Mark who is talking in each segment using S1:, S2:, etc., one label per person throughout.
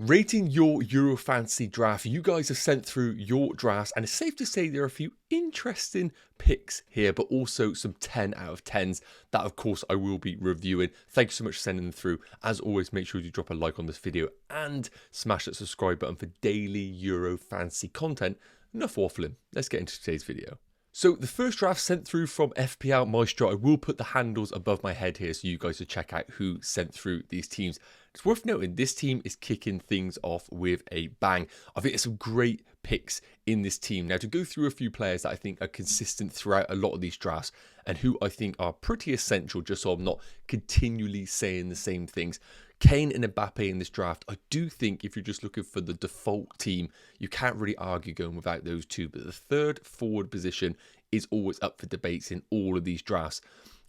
S1: Rating your Euro Fantasy draft, you guys have sent through your drafts, and it's safe to say there are a few interesting picks here, but also some 10 out of 10s that, of course, I will be reviewing. Thank you so much for sending them through. As always, make sure you drop a like on this video and smash that subscribe button for daily Euro Fantasy content. Enough waffling. Let's get into today's video. So the first draft sent through from FPL Maestro, I will put the handles above my head here so you guys will check out who sent through these teams. It's worth noting this team is kicking things off with a bang. I think there's some great picks in this team. Now, to go through a few players that I think are consistent throughout a lot of these drafts and who I think are pretty essential, just so I'm not continually saying the same things. Kane and Mbappe in this draft, I do think if you're just looking for the default team, you can't really argue going without those two. But the third forward position is always up for debates in all of these drafts.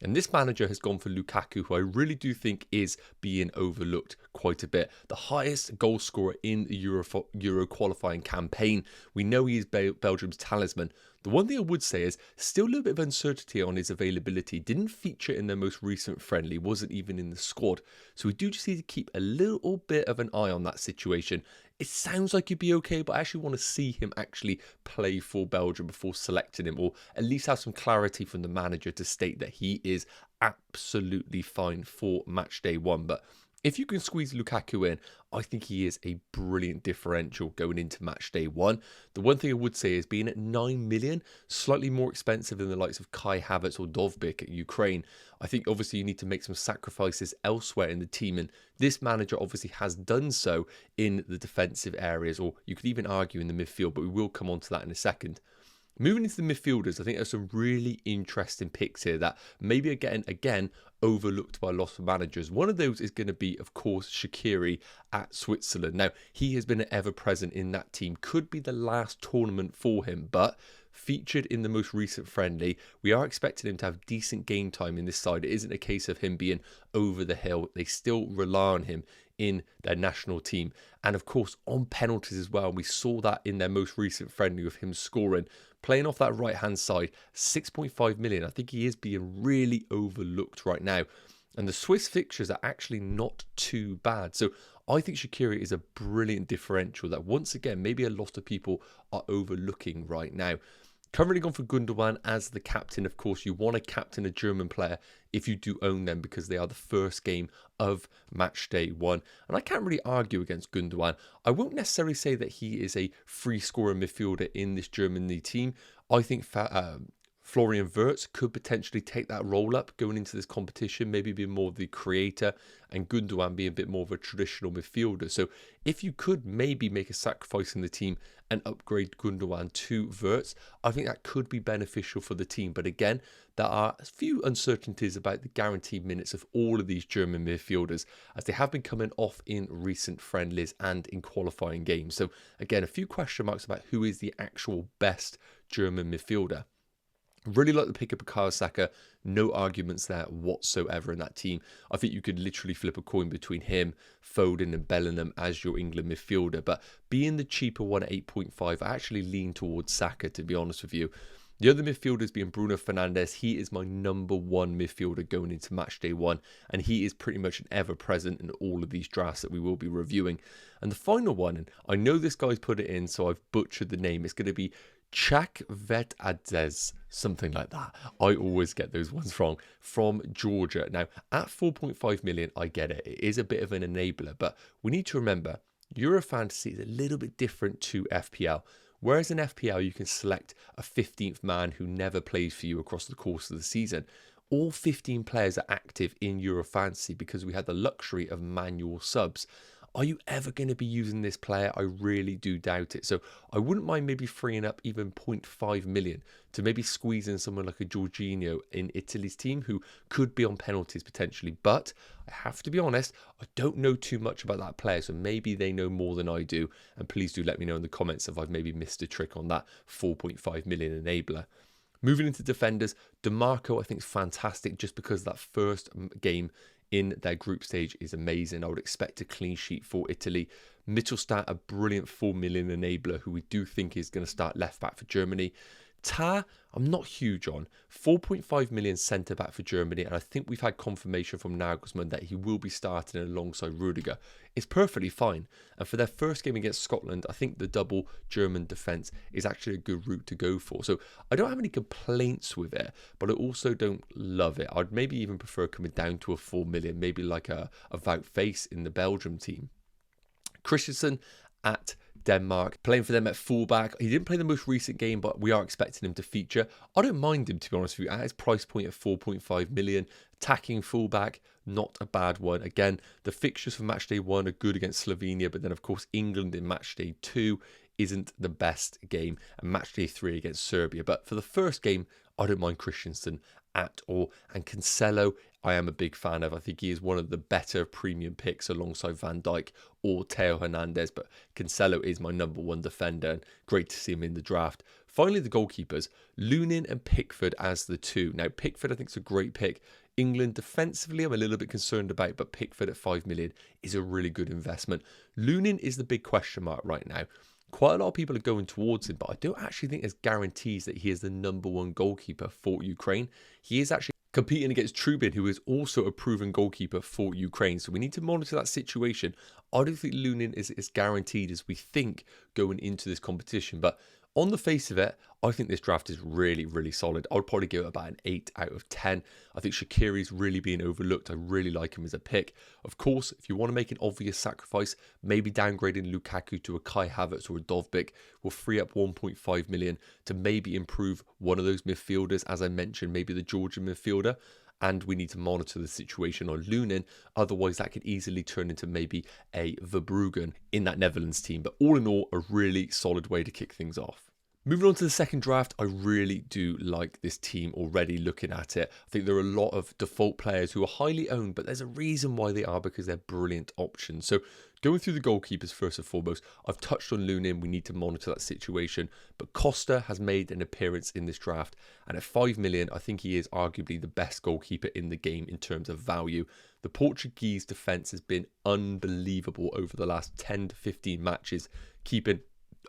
S1: And this manager has gone for Lukaku, who I really do think is being overlooked quite a bit. The highest goal scorer in the Euro qualifying campaign. We know he is Belgium's talisman. The one thing I would say is still a little bit of uncertainty on his availability. Didn't feature in their most recent friendly, wasn't even in the squad. So we do just need to keep a little bit of an eye on that situation. It sounds like he'd be okay, but I actually want to see him actually play for Belgium before selecting him, or at least have some clarity from the manager to state that he is absolutely fine for match day one. But if you can squeeze Lukaku in, I think he is a brilliant differential going into match day one. The one thing I would say is being at 9 million, slightly more expensive than the likes of Kai Havertz or Dovbyk at Ukraine. I think obviously you need to make some sacrifices elsewhere in the team, and this manager obviously has done so in the defensive areas, or you could even argue in the midfield, but we will come on to that in a second. Moving into the midfielders, I think there's some really interesting picks here that maybe are getting, again, overlooked by a lot of managers. One of those is going to be, of course, Shaqiri at Switzerland. Now, he has been ever-present in that team. Could be the last tournament for him, but featured in the most recent friendly. We are expecting him to have decent game time in this side. It isn't a case of him being over the hill. They still rely on him in their national team. And of course, on penalties as well. We saw that in their most recent friendly with him scoring. Playing off that right-hand side, 6.5 million. I think he is being really overlooked right now. And the Swiss fixtures are actually not too bad. So I think Shaqiri is a brilliant differential that, once again, maybe a lot of people are overlooking right now. Currently gone for Gundogan as the captain. Of course, you want to captain a German player if you do own them, because they are the first game of match day one. And I can't really argue against Gundogan. I won't necessarily say that he is a free scorer midfielder in this Germany team. I think Florian Wirtz could potentially take that role up going into this competition, maybe be more of the creator, and Gundogan be a bit more of a traditional midfielder. So if you could maybe make a sacrifice in the team and upgrade Gundogan to Wirtz, I think that could be beneficial for the team. But again, there are a few uncertainties about the guaranteed minutes of all of these German midfielders, as they have been coming off in recent friendlies and in qualifying games. So again, a few question marks about who is the actual best German midfielder. Really like the pick of Bukayo Saka. No arguments there whatsoever in that team. I think you could literally flip a coin between him, Foden and Bellingham as your England midfielder. But being the cheaper one at 8.5, I actually lean towards Saka, to be honest with you. The other midfielders being Bruno Fernandes. He is my number one midfielder going into match day one, and he is pretty much an ever-present in all of these drafts that we will be reviewing. And the final one, and I know this guy's put it in, so I've butchered the name. It's going to be Chakvetadze, something like that. I always get those ones wrong, from Georgia. Now, at 4.5 million, I get it. It is a bit of an enabler, but we need to remember, Euro Fantasy is a little bit different to FPL. Whereas in FPL, you can select a 15th man who never plays for you across the course of the season. All 15 players are active in Euro Fantasy because we had the luxury of manual subs. Are you ever going to be using this player? I really do doubt it. So I wouldn't mind maybe freeing up even 0.5 million to maybe squeeze in someone like a Jorginho in Italy's team who could be on penalties potentially. But I have to be honest, I don't know too much about that player. So maybe they know more than I do. And please do let me know in the comments if I've maybe missed a trick on that 4.5 million enabler. Moving into defenders, DeMarco I think is fantastic just because that first game in their group stage is amazing. I would expect a clean sheet for Italy. Mittelstadt, a brilliant 4 million enabler who we do think is going to start left back for Germany. Tah, I'm not huge on. 4.5 million centre-back for Germany, and I think we've had confirmation from Nagelsmann that he will be starting alongside Rudiger. It's perfectly fine. And for their first game against Scotland, I think the double German defence is actually a good route to go for. So I don't have any complaints with it, but I also don't love it. I'd maybe even prefer coming down to a 4 million, maybe like a Wout Face in the Belgium team. Christensen at Denmark, playing for them at fullback. He didn't play the most recent game, but we are expecting him to feature. I don't mind him, to be honest with you, at his price point of 4.5 million. Attacking fullback, not a bad one. Again, the fixtures for matchday 1 are good against Slovenia, but then of course England in matchday 2 isn't the best game, and matchday 3 against Serbia. But for the first game, I don't mind Christensen at all. And Cancelo, I am a big fan of. I think he is one of the better premium picks alongside Van Dijk or Theo Hernandez, but Cancelo is my number 1 defender, and great to see him in the draft. Finally, the goalkeepers, Lunin and Pickford as the 2. Now, Pickford I think is a great pick. England defensively I'm a little bit concerned about, but Pickford at 5 million is a really good investment. Lunin is the big question mark right now. Quite a lot of people are going towards him, but I don't actually think there's guarantees that he is the number 1 goalkeeper for Ukraine. He is actually competing against Trubin, who is also a proven goalkeeper for Ukraine. So we need to monitor that situation. I don't think Lunin is as guaranteed as we think going into this competition, but on the face of it, I think this draft is really, really solid. I would probably give it about an 8 out of 10. I think Shaqiri's really being overlooked. I really like him as a pick. Of course, if you want to make an obvious sacrifice, maybe downgrading Lukaku to a Kai Havertz or a Dovbyk will free up 1.5 million to maybe improve one of those midfielders. As I mentioned, maybe the Georgian midfielder. And we need to monitor the situation on Lunin. Otherwise, that could easily turn into maybe a Verbruggen in that Netherlands team. But all in all, a really solid way to kick things off. Moving on to the second draft, I really do like this team already looking at it. I think there are a lot of default players who are highly owned, but there's a reason why they are, because they're brilliant options. So going through the goalkeepers first and foremost, I've touched on Lunin. We need to monitor that situation. But Costa has made an appearance in this draft. And at 5 million, I think he is arguably the best goalkeeper in the game in terms of value. The Portuguese defence has been unbelievable over the last 10 to 15 matches, keeping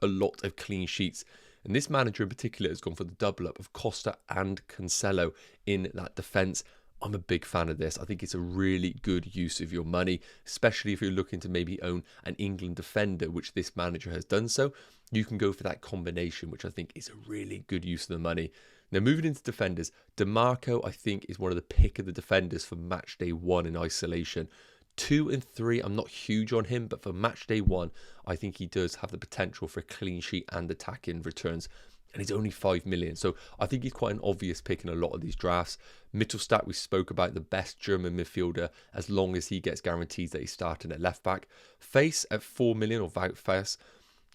S1: a lot of clean sheets. And this manager in particular has gone for the double up of Costa and Cancelo in that defence. I'm a big fan of this. I think it's a really good use of your money, especially if you're looking to maybe own an England defender, which this manager has done so. You can go for that combination, which I think is a really good use of the money. Now, moving into defenders, DeMarco, I think, is one of the pick of the defenders for match day 1 in isolation. 2 and 3, I'm not huge on him, but for match day 1, I think he does have the potential for a clean sheet and attacking returns. And he's only 5 million. So I think he's quite an obvious pick in a lot of these drafts. Mittelstadt, we spoke about, the best German midfielder, as long as he gets guarantees that he's starting at left back. Face at 4 million, or Wout Face,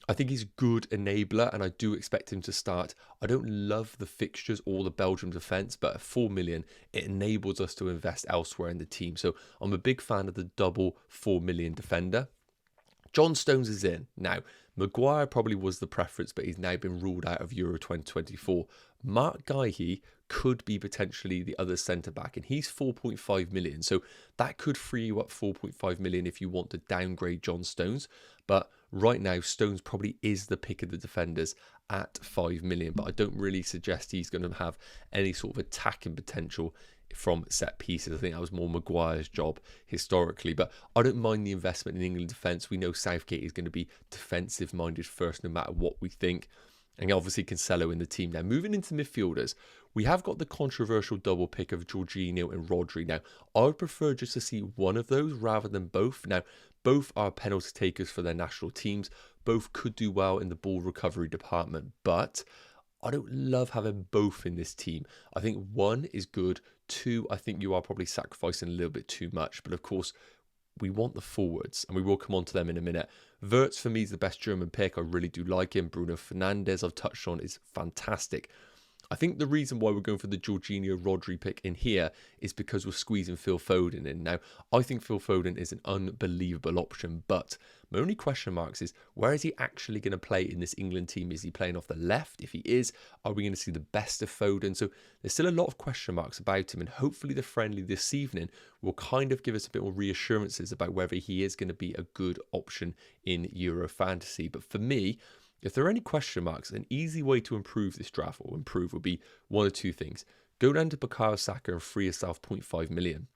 S1: I think he's a good enabler, and I do expect him to start. I don't love the fixtures or the Belgium defence, but at 4 million, it enables us to invest elsewhere in the team. So I'm a big fan of the double 4 million defender. John Stones is in. Now, Maguire probably was the preference, but he's now been ruled out of Euro 2024. Mark Guehi could be potentially the other centre-back, and he's 4.5 million. So that could free you up 4.5 million if you want to downgrade John Stones. But right now, Stones probably is the pick of the defenders at 5 million, but I don't really suggest he's going to have any sort of attacking potential from set pieces. I think that was more Maguire's job historically, but I don't mind the investment in England defence. We know Southgate is going to be defensive minded first, no matter what we think. And obviously Cancelo in the team. Now, moving into midfielders, we have got the controversial double pick of Jorginho and Rodri. Now, I would prefer just to see one of those rather than both. Now, both are penalty takers for their national teams. Both could do well in the ball recovery department, but I don't love having both in this team. I think 1 is good. 2, I think you are probably sacrificing a little bit too much. But of course, we want the forwards, and we will come on to them in a minute. Wirtz, for me, is the best German pick. I really do like him. Bruno Fernandes, I've touched on, is fantastic. I think the reason why we're going for the Jorginho Rodri pick in here is because we're squeezing Phil Foden in. Now, I think Phil Foden is an unbelievable option, but my only question marks is, where is he actually going to play in this England team? Is he playing off the left? If he is, are we going to see the best of Foden? So there's still a lot of question marks about him, and hopefully the friendly this evening will kind of give us a bit more reassurances about whether he is going to be a good option in Euro Fantasy. But for me, If there are any question marks, an easy way to improve this draft, or improve, would be one of two things. Go down to Bukayo Saka and free yourself 0.5 million.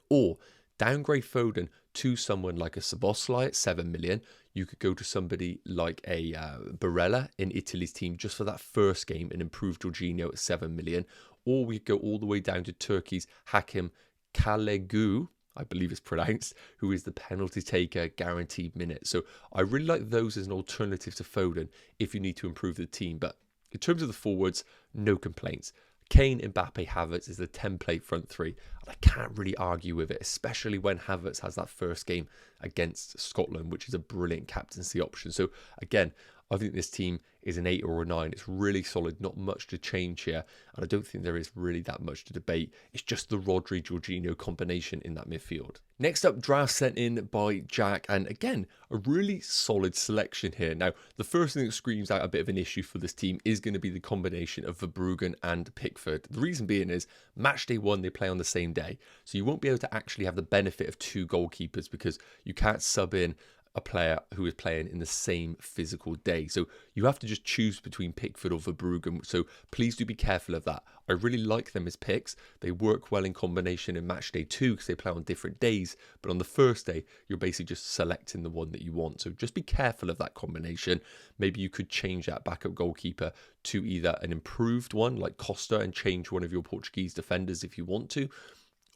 S1: Or downgrade Foden to someone like a Szoboszlai at 7 million. You could go to somebody like a Barella in Italy's team just for that first game and improve Jorginho at 7 million. Or we could go all the way down to Turkey's Hakim Kalegu, I believe it's pronounced, who is the penalty taker, guaranteed minutes. So I really like those as an alternative to Foden if you need to improve the team. But in terms of the forwards, no complaints. Kane, Mbappe, Havertz is the template front three, and I can't really argue with it, especially when Havertz has that first game against Scotland, which is a brilliant captaincy option. So again, I think this team is an 8 or a 9. It's really solid, not much to change here, and I don't think there is really that much to debate. It's just the Rodri-Jorginho combination in that midfield. Next up, draft sent in by Jack, and again, a really solid selection here. Now, the first thing that screams out a bit of an issue for this team is going to be the combination of Verbruggen and Pickford. The reason being is, match day 1, they play on the same day, so you won't be able to actually have the benefit of 2 goalkeepers because you can't sub in a player who is playing in the same physical day. So you have to just choose between Pickford or Verbruggen. So please do be careful of that. I really like them as picks. They work well in combination in match day 2 because they play on different days. But on the first day, you're basically just selecting the one that you want. So just be careful of that combination. Maybe you could change that backup goalkeeper to either an improved one like Costa and change one of your Portuguese defenders if you want to.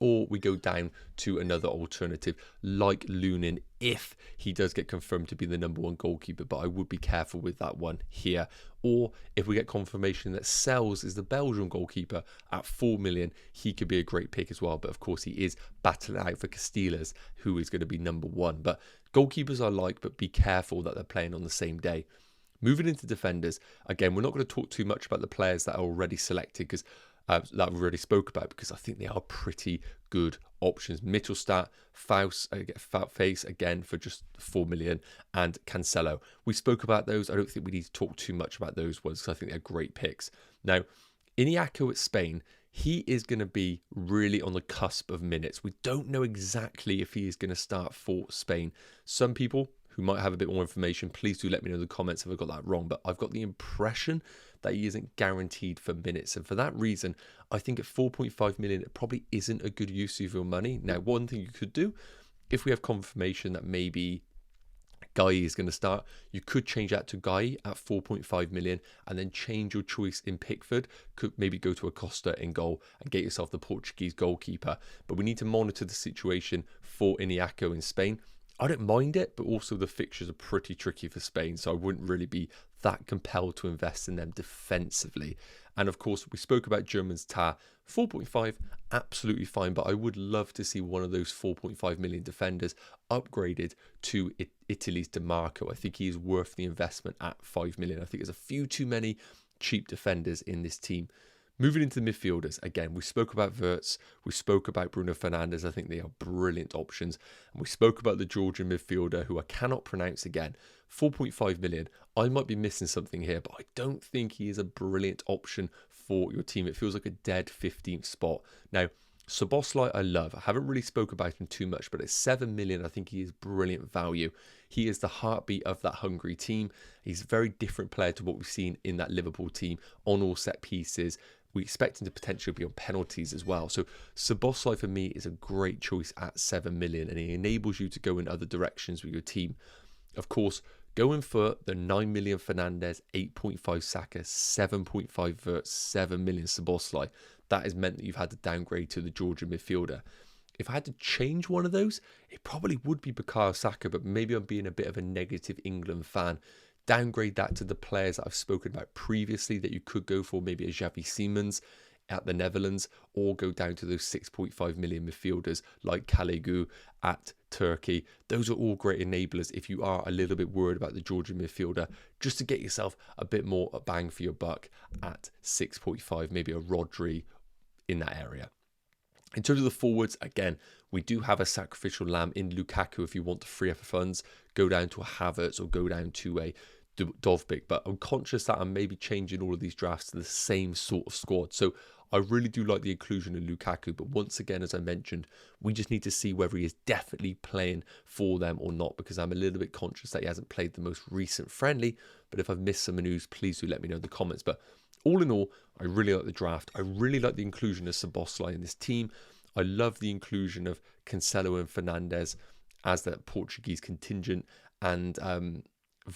S1: Or we go down to another alternative like Lunin if he does get confirmed to be the number 1 goalkeeper, but I would be careful with that one here. Or if we get confirmation that Sells is the Belgian goalkeeper at 4 million, he could be a great pick as well. But of course, he is battling out for Casillas, who is going to be number 1. But goalkeepers I like, but be careful that they're playing on the same day. Moving into defenders, again, we're not going to talk too much about the players that are already selected because that we already spoke about, because I think they are pretty good options. Mittelstadt, Face again for just 4 million, and Cancelo. We spoke about those. I don't think we need to talk too much about those ones because I think they're great picks. Now, Iniaco at Spain, he is going to be really on the cusp of minutes. We don't know exactly if he is going to start for Spain. Some people who might have a bit more information, please do let me know in the comments if I got that wrong. But I've got the impression that he isn't guaranteed for minutes. And for that reason, I think at 4.5 million, it probably isn't a good use of your money. Now, one thing you could do, if we have confirmation that maybe Guy is going to start, you could change that to Guy at 4.5 million and then change your choice in Pickford. Could maybe go to Acosta in goal and get yourself the Portuguese goalkeeper. But we need to monitor the situation for Iniaco in Spain. I don't mind it, but also the fixtures are pretty tricky for Spain, so I wouldn't really be that compelled to invest in them defensively. And of course, we spoke about Germans Tah, 4.5, absolutely fine, but I would love to see one of those 4.5 million defenders upgraded to Italy's DiMarco. I think he is worth the investment at 5 million. I think there's a few too many cheap defenders in this team. Moving into the midfielders, again, we spoke about Wirtz, we spoke about Bruno Fernandes. I think they are brilliant options. And we spoke about the Georgian midfielder, who I cannot pronounce again, 4.5 million. I might be missing something here, but I don't think he is a brilliant option for your team. It feels like a dead 15th spot. Now, Szoboszlai I love. I haven't really spoke about him too much, but at 7 million, I think he is brilliant value. He is the heartbeat of that Hungary team. He's a very different player to what we've seen in that Liverpool team on all set pieces. We expect him to potentially be on penalties as well. So Szoboszlai for me is a great choice at 7 million, and he enables you to go in other directions with your team. Of course, going for the 9 million Fernandes, 8.5 Saka, 7.5 Wirtz, 7 million Szoboszlai, that has meant that you've had to downgrade to the Georgian midfielder. If I had to change one of those, it probably would be Bukayo Saka, but maybe I'm being a bit of a negative England fan. Downgrade that to the players that I've spoken about previously that you could go for, maybe a Xavi Simons at the Netherlands, or go down to those 6.5 million midfielders like Kalegu at Turkey. Those are all great enablers if you are a little bit worried about the Georgian midfielder, just to get yourself a bit more bang for your buck at 6.5, maybe a Rodri in that area. In terms of the forwards, again, we do have a sacrificial lamb in Lukaku. If you want to free up funds, go down to a Havertz or go down to a Dovbyk. But I'm conscious that I'm maybe changing all of these drafts to the same sort of squad. So I really do like the inclusion of Lukaku, but once again, as I mentioned, we just need to see whether he is definitely playing for them or not, because I'm a little bit conscious that he hasn't played the most recent friendly. But if I've missed some news, please do let me know in the comments. But all in all, I really like the draft. I really like the inclusion of Szoboszlai in this team. I love the inclusion of Cancelo and Fernandes as that Portuguese contingent. And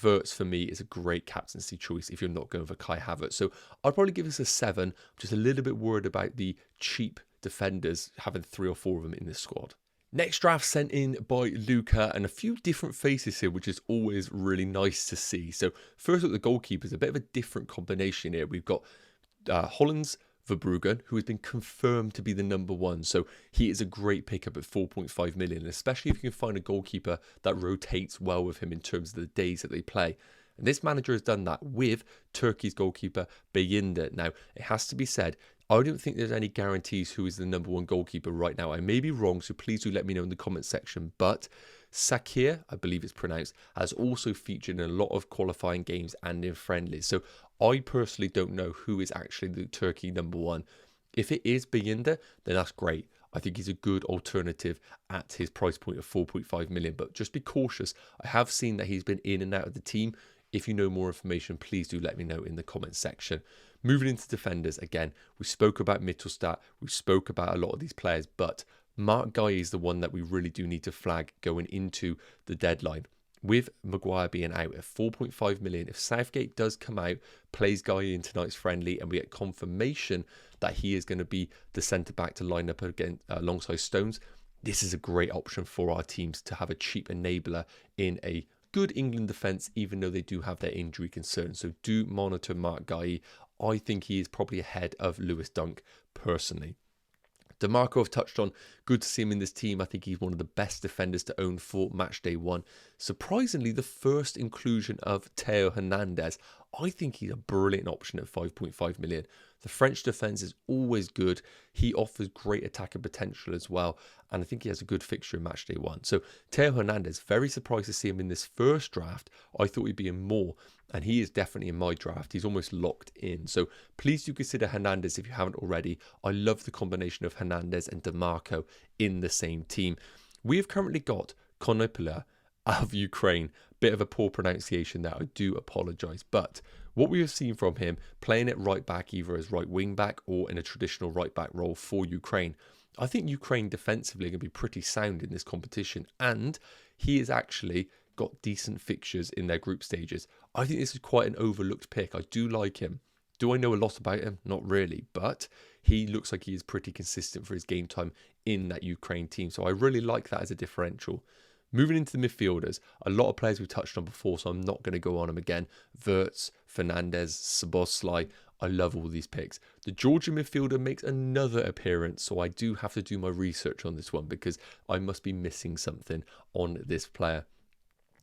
S1: Wirtz for me is a great captaincy choice if you're not going for Kai Havertz. So I'd probably give this a 7. I'm just a little bit worried about the cheap defenders, having 3 or 4 of them in this squad. Next draft sent in by Luca, and a few different faces here, which is always really nice to see. So first up, the goalkeepers, a bit of a different combination here. We've got Holland's Verbruggen, who has been confirmed to be the number 1. So he is a great pickup at 4.5 million, especially if you can find a goalkeeper that rotates well with him in terms of the days that they play. And this manager has done that with Turkey's goalkeeper Bayindir. Now, it has to be said, I don't think there's any guarantees who is the number 1 goalkeeper right now. I may be wrong, so please do let me know in the comment section. But Sakir, I believe it's pronounced, has also featured in a lot of qualifying games and in friendlies. So I personally don't know who is actually the Turkey number 1. If it is Bayindir, then that's great. I think he's a good alternative at his price point of 4.5 million. But just be cautious. I have seen that he's been in and out of the team. If you know more information, please do let me know in the comment section. Moving into defenders, again, we spoke about Mittelstadt. We spoke about a lot of these players, but Mark Guy is the one that we really do need to flag going into the deadline. With Maguire being out at 4.5 million, if Southgate does come out, plays Guy in tonight's friendly, and we get confirmation that he is going to be the centre-back to line up again alongside Stones, this is a great option for our teams to have a cheap enabler in a good England defence, even though they do have their injury concerns. So do monitor Mark Guy. I think he is probably ahead of Lewis Dunk personally. DeMarco I've touched on. Good to see him in this team. I think he's one of the best defenders to own for match day 1. Surprisingly, the first inclusion of Theo Hernandez. I think he's a brilliant option at 5.5 million. The French defence is always good. He offers great attacking potential as well. And I think he has a good fixture in match day 1. So Theo Hernandez, very surprised to see him in this first draft. I thought he'd be in more. And he is definitely in my draft. He's almost locked in. So please do consider Hernandez if you haven't already. I love the combination of Hernandez and DeMarco in the same team. We have currently got Konopila of Ukraine. Bit of a poor pronunciation there. I do apologise. But what we have seen from him, playing at right back, either as right wing back or in a traditional right back role for Ukraine, I think Ukraine defensively are going to be pretty sound in this competition. And he is actually got decent fixtures in their group stages. I think this is quite an overlooked pick. I do like him. Do I know a lot about him? Not really, but he looks like he is pretty consistent for his game time in that Ukraine team. So I really like that as a differential. Moving into the midfielders, a lot of players we've touched on before, so I'm not going to go on them again. Wirtz, Fernandes, Szoboszlai. I love all these picks. The Georgian midfielder makes another appearance, so I do have to do my research on this one because I must be missing something on this player.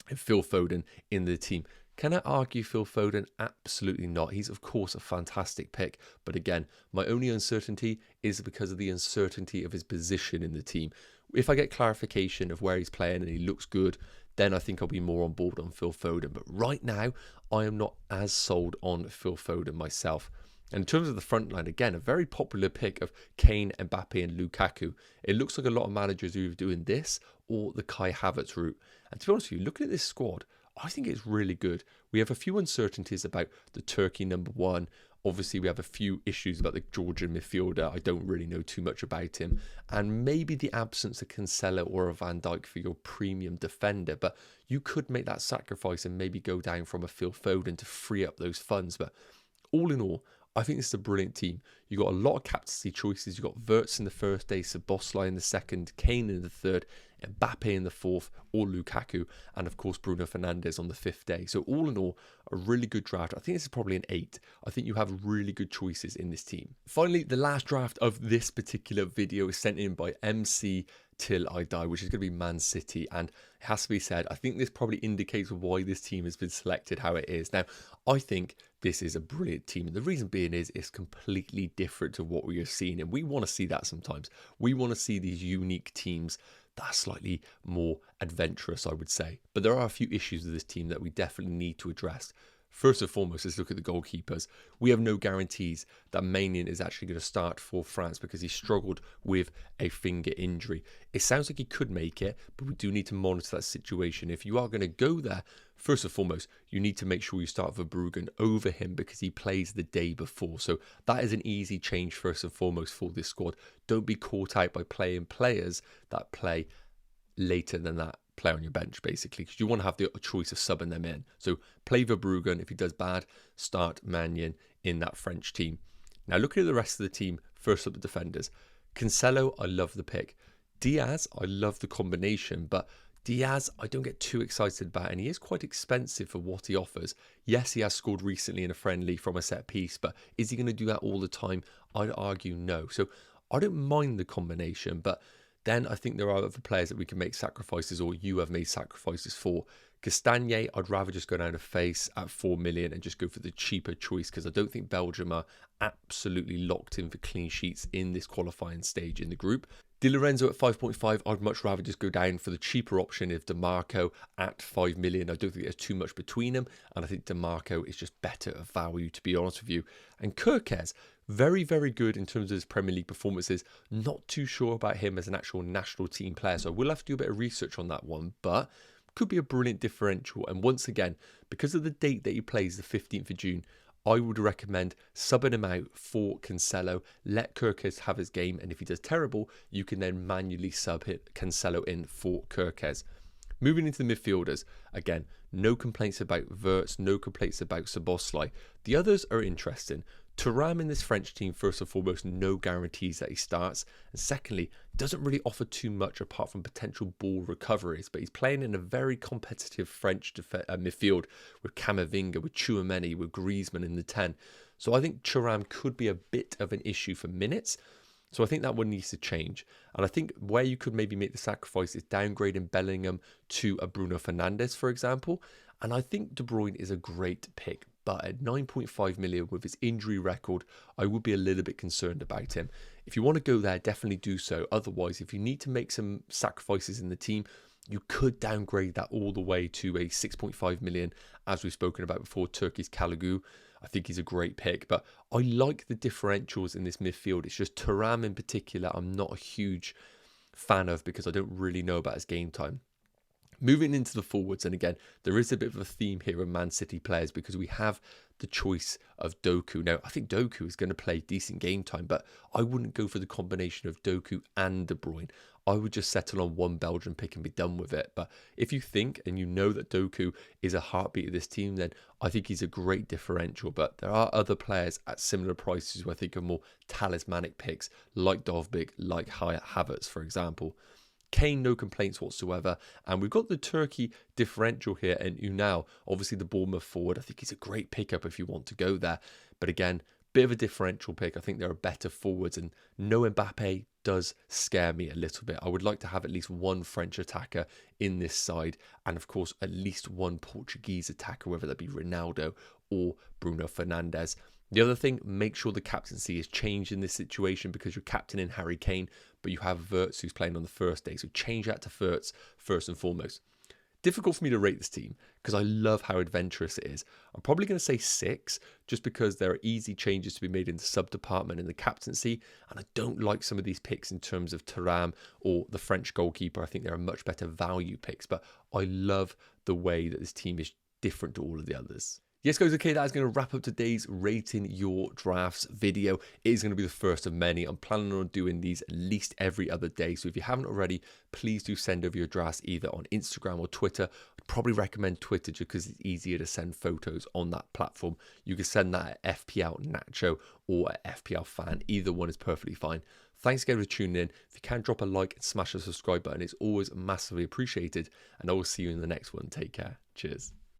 S1: And Phil Foden in the team. Can I argue Phil Foden? Absolutely not. He's, of course, a fantastic pick. But again, my only uncertainty is because of the uncertainty of his position in the team. If I get clarification of where he's playing and he looks good, then I think I'll be more on board on Phil Foden. But right now, I am not as sold on Phil Foden myself. And in terms of the front line, again, a very popular pick of Kane, Mbappe and Lukaku. It looks like a lot of managers are either doing this or the Kai Havertz route. And to be honest with you, looking at this squad, I think it's really good. We have a few uncertainties about the Turkey number 1. Obviously, we have a few issues about the Georgian midfielder. I don't really know too much about him. And maybe the absence of Cancelo or a Van Dijk for your premium defender. But you could make that sacrifice and maybe go down from a Phil Foden to free up those funds. But all in all, I think this is a brilliant team. You got a lot of captaincy choices. You got Wirtz in the first day, Szoboszlai in the second, Kane in the third, Mbappe in the fourth, or Lukaku, and of course Bruno Fernandes on the 5th day. So all in all, a really good draft. I think this is probably an 8. I think you have really good choices in this team. Finally, the last draft of this particular video is sent in by MC Till I Die, which is going to be Man City. And it has to be said, I think this probably indicates why this team has been selected how it is. Now, I think this is a brilliant team. And the reason being is it's completely different to what we are seeing. And we want to see that sometimes. We want to see these unique teams that are slightly more adventurous, I would say. But there are a few issues with this team that we definitely need to address. First and foremost, let's look at the goalkeepers. We have no guarantees that Maignan is actually going to start for France because he struggled with a finger injury. It sounds like he could make it, but we do need to monitor that situation. If you are going to go there, first and foremost, you need to make sure you start Verbruggen over him because he plays the day before. So that is an easy change first and foremost for this squad. Don't be caught out by playing players that play later than that player on your bench, basically, because you want to have the choice of subbing them in. So play Verbruggen. If he does bad, start Maignan in that French team. Now looking at the rest of the team, first up the defenders. Cancelo, I love the pick. Diaz, I love the combination, but Diaz, I don't get too excited about, and he is quite expensive for what he offers. Yes, he has scored recently in a friendly from a set piece, but is he going to do that all the time? I'd argue no. So I don't mind the combination, but then I think there are other players that we can make sacrifices, or you have made sacrifices for. Castagne, I'd rather just go down to face at 4 million and just go for the cheaper choice, because I don't think Belgium are absolutely locked in for clean sheets in this qualifying stage in the group. Di Lorenzo at 5.5, I'd much rather just go down for the cheaper option of DeMarco at 5 million. I don't think there's too much between them, and I think DeMarco is just better of value, to be honest with you. And Kirkez, very, very good in terms of his Premier League performances. Not too sure about him as an actual national team player, so I will have to do a bit of research on that one, but could be a brilliant differential. And once again, because of the date that he plays, the 15th of June, I would recommend subbing him out for Cancelo. Let Kirkez have his game, and if he does terrible, you can then manually sub Cancelo in for Kirkez. Moving into the midfielders, again, no complaints about Wirtz, no complaints about Szoboszlai. The others are interesting. Thuram in this French team, first and foremost, no guarantees that he starts. And secondly, doesn't really offer too much apart from potential ball recoveries. But he's playing in a very competitive French midfield with Camavinga, with Tchouaméni, with Griezmann in the 10. So I think Thuram could be a bit of an issue for minutes. So I think that one needs to change. And I think where you could maybe make the sacrifice is downgrading Bellingham to a Bruno Fernandes, for example. And I think De Bruyne is a great pick. But at 9.5 million with his injury record, I would be a little bit concerned about him. If you want to go there, definitely do so. Otherwise, if you need to make some sacrifices in the team, you could downgrade that all the way to a 6.5 million, as we've spoken about before, Turkey's Kalagu. I think he's a great pick, but I like the differentials in this midfield. It's just Thuram in particular, I'm not a huge fan of because I don't really know about his game time. Moving into the forwards, and again, there is a bit of a theme here in Man City players because we have the choice of Doku. Now, I think Doku is going to play decent game time, but I wouldn't go for the combination of Doku and De Bruyne. I would just settle on one Belgian pick and be done with it. But if you think and you know that Doku is a heartbeat of this team, then I think he's a great differential. But there are other players at similar prices who I think are more talismanic picks, like Dovbyk, like Havertz, for example. Kane, no complaints whatsoever. And we've got the Turkey differential here and Unal, obviously the Bournemouth forward. I think he's a great pickup if you want to go there. But again, bit of a differential pick. I think there are better forwards, and no Mbappe does scare me a little bit. I would like to have at least one French attacker in this side, and of course at least one Portuguese attacker, whether that be Ronaldo or Bruno Fernandes. The other thing, make sure the captaincy is changed in this situation because you're captaining Harry Kane, but you have Wirtz who's playing on the first day. So change that to Wirtz first and foremost. Difficult for me to rate this team because I love how adventurous it is. I'm probably going to say 6 just because there are easy changes to be made in the sub-department and the captaincy. And I don't like some of these picks in terms of Thuram or the French goalkeeper. I think there are much better value picks, but I love the way that this team is different to all of the others. Yes, guys, okay, that is going to wrap up today's Rating Your Drafts video. It is going to be the first of many. I'm planning on doing these at least every other day. So if you haven't already, please do send over your drafts either on Instagram or Twitter. I'd probably recommend Twitter just because it's easier to send photos on that platform. You can send that at FPL Nacho or at FPL Fan. Either one is perfectly fine. Thanks again for tuning in. If you can, drop a like and smash the subscribe button. It's always massively appreciated. And I will see you in the next one. Take care. Cheers.